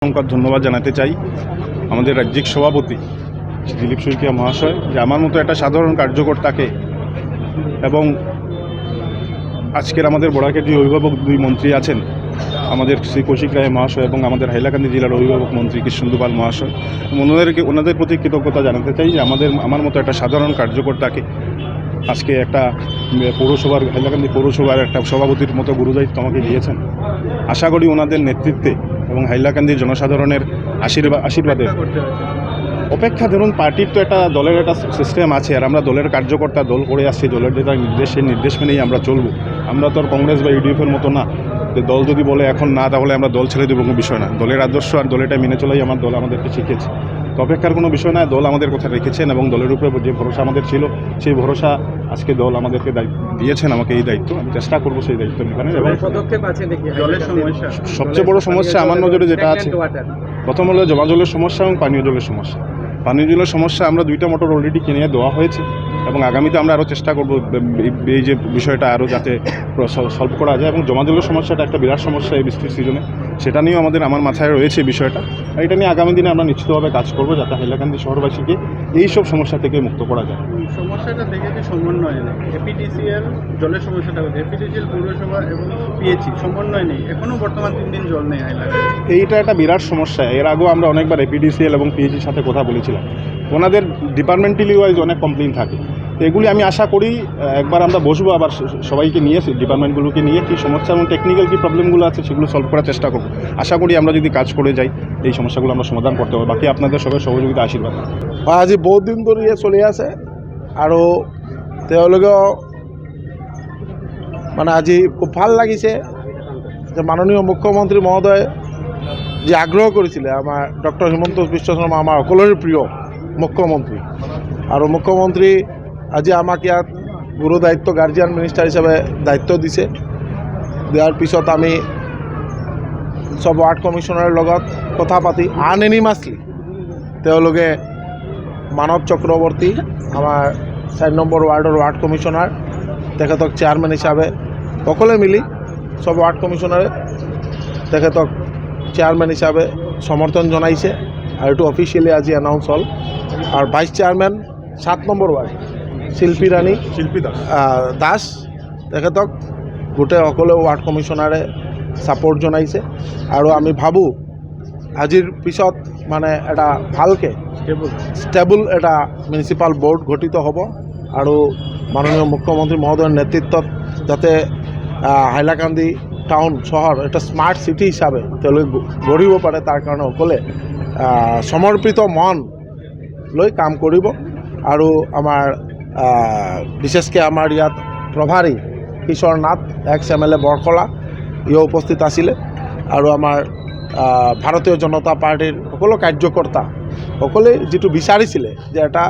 ধন্যবাদ জানাতে চাই আমাদের রাজ্যিক সভাপতি দিলীপ শইকিয়া মহাশয়, যে আমার মতো একটা সাধারণ কার্যকর্তাকে এবং আজকের আমাদের বড়াকেটি অভিভাবক দুই মন্ত্রী আছেন, আমাদের শ্রী কৌশিক রায় মহাশয় এবং আমাদের হাইলাকান্দি জেলার অভিভাবক মন্ত্রী কৃষ্ণেন্দু পাল মহাশয়, ওনাদের প্রতি কৃতজ্ঞতা জানাতে চাই যে আমার মতো একটা সাধারণ কার্যকর্তাকে আজকে একটা পৌরসভার, হাইলাকান্দি পৌরসভার একটা সভাপতির মতো গুরুদায়িত্ব আমাকে দিয়েছেন। আশা করি ওনাদের নেতৃত্বে এবং হাইলাকান্দির জনসাধারণের আশীর্বাদে অপেক্ষা, ধরুন পার্টির তো একটা দলের একটা সিস্টেম আছে, আর আমরা দলের কার্যকর্তা, দল করে আসছি, দলের যেটা নির্দেশ মেনেই আমরা চলবো। আমরা তো আর কংগ্রেস বা ইউডিএফের মতো না যে দল যদি বলে এখন না, তাহলে আমরা দল ছেড়ে দেবো, কোনো বিষয় না। দলের আদর্শ আর দলেটা মেনে চলাই আমার দল আমাদেরকে শিখেছে। তো অপেক্ষার কোনো বিষয় না, দল আমাদের কথা রেখেছেন এবং দলের উপরে যে ভরসা আমাদের ছিল, সেই ভরসা আজকে দল আমাদেরকে দিয়েছেন, আমাকে এই দায়িত্ব। আমি চেষ্টা করবো সেই দায়িত্ব নিতে। এবং সবচেয়ে বড় সমস্যা আমার নজরে যেটা আছে, প্রথম হলো জমা জলের সমস্যা এবং পানীয় জলের সমস্যা। পানীয় জলের সমস্যা আমরা 2টা মোটর অলরেডি কিনে দেওয়া হয়েছে এবং আগামীতে আমরা আরও চেষ্টা করব এই যে বিষয়টা আরও যাতে সলভ করা যায়। এবং জমা জলের সমস্যাটা একটা বিরাট সমস্যা এই বৃষ্টির সিজনে, সেটা নিয়েও আমার মাথায় রয়েছে বিষয়টা। আর এটা নিয়ে আগামী দিনে আমরা নিশ্চিতভাবে কাজ করবো যাতে হাইলাকান্দি শহরবাসীকে এইসব সমস্যা থেকে মুক্ত করা যায়। সমস্যাটা দেখেছি সমন্বয় নেই, এপিডিসিএল জলের সমস্যাটা হচ্ছে, এপিডিসিএল পৌরসভা এবং পিএইচি সমন্বয় নেই, এখনও বর্তমান 3 দিন জল নেই হাইলাকান্দি। এইটা একটা বিরাট সমস্যা। এর আগেও আমরা অনেকবার এপিডিসিএল এবং পিএইচির সাথে কথা বলেছিলাম, ওনাদের ডিপার্টমেন্টালি ওয়াইজ অনেক কমপ্লেইন থাকে। তো এগুলি আমি আশা করি একবার আমরা বসবো, আবার সবাইকে নিয়ে, ডিপার্টমেন্টগুলোকে নিয়ে কী সমস্যা এবং টেকনিক্যাল কী প্রবলেমগুলো আছে সেগুলো সলভ করার চেষ্টা করব। আশা করি আমরা যদি কাজ করে যাই এই সমস্যাগুলো আমরা সমাধান করতে পারবো। বাকি আপনাদের সবাই সহযোগিতা, আশীর্বাদ। আজি বহুত দিন ধৰি চলি আছে আৰু তেওঁলোকেও মানে আজি খুব ভাল লাগিছে যে মাননীয় মুখ্যমন্ত্ৰী মহোদয় যি আগ্ৰহ কৰিছিলে, আমাৰ ডক্টৰ হিমন্ত বিশ্ব শৰ্মা আমাৰ সকলোৰে প্ৰিয় মুখ্যমন্ত্ৰী, আৰু মুখ্যমন্ত্ৰী আজি আমাক ইয়াত গুৰু দায়িত্ব, গাৰ্জিয়ান মিনিষ্টাৰ হিচাপে দায়িত্ব দিছে। দিয়াৰ পিছত আমি সব ৱাৰ্ড কমিশ্যনাৰৰ লগত কথা পাতি আনএনিমাছলি তেওঁলোকে মানৱ চক্ৰৱৰ্তী, আমাৰ 4 নম্বৰ ৱাৰ্ডৰ ৱাৰ্ড কমিশ্যনাৰ, তেখেতক চেয়াৰমেন হিচাপে সকলোৱে মিলি সব ৱাৰ্ড কমিশ্যনাৰে তেখেতক চেয়াৰমেন হিচাপে সমৰ্থন জনাইছে আৰু এইটো অফিচিয়েলি আজি এনাউন্স হ'ল। আৰু ভাইচ চেয়াৰমেন 7 নম্বৰ ৱাৰ্ড শিল্পী দাস, তেখেতক গোটেই সকলো ৱাৰ্ড কমিশ্যনাৰে ছাপোৰ্ট জনাইছে। আৰু আমি ভাবোঁ আজিৰ পিছত মানে এটা ভালকৈ ষ্টেবল এটা মিউনিচিপাল বোৰ্ড গঠিত হ'ব আৰু মাননীয় মুখ্যমন্ত্ৰী মহোদয়ৰ নেতৃত্বত যাতে হাইলাকান্দি টাউন চহৰ এটা স্মাৰ্ট চিটি হিচাপে তেওঁলোকে গঢ়িব পাৰে, তাৰ কাৰণে সকলোৱে সমৰ্পিত মন লৈ কাম কৰিব। আৰু আমাৰ বিশেষকৈ আমাৰ ইয়াত প্ৰভাৰী কিশোৰ নাথ, ex-MLA বৰকলা, ইও উপস্থিত আছিলে, আৰু আমাৰ ভাৰতীয় জনতা পাৰ্টিৰ সকলো কাৰ্যকৰ্তা সকলোৱে যিটো বিচাৰিছিলে যে এটা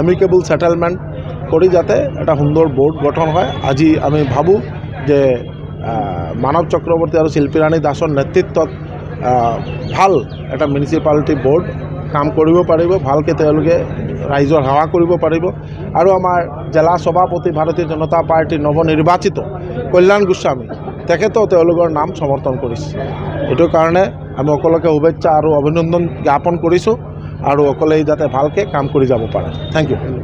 এমিকেবল ছেটেলমেণ্ট কৰি যাতে এটা সুন্দৰ বোৰ্ড গঠন হয়। আজি আমি ভাবোঁ যে মানৱ চক্ৰৱৰ্তী আৰু শিল্পী ৰাণী দাসৰ নেতৃত্বত ভাল এটা মিউনিচিপালিটি বোৰ্ড কাম কৰিব পাৰিব, ভালকৈ তেওঁলোকে ৰাইজৰ সেৱা কৰিব পাৰিব। আৰু আমাৰ জিলা সভাপতি ভাৰতীয় জনতা পাৰ্টীৰ নৱনিৰ্বাচিত কল্যাণ গোস্বামী, তেখেতেও তেওঁলোকৰ নাম সমৰ্থন কৰিছে। এইটো কাৰণে আমি সকলোকে শুভেচ্ছা আৰু অভিনন্দন জ্ঞাপন কৰিছোঁ, আৰু সকলোৱে যাতে ভালকৈ কাম কৰি যাব পাৰে। Thank you.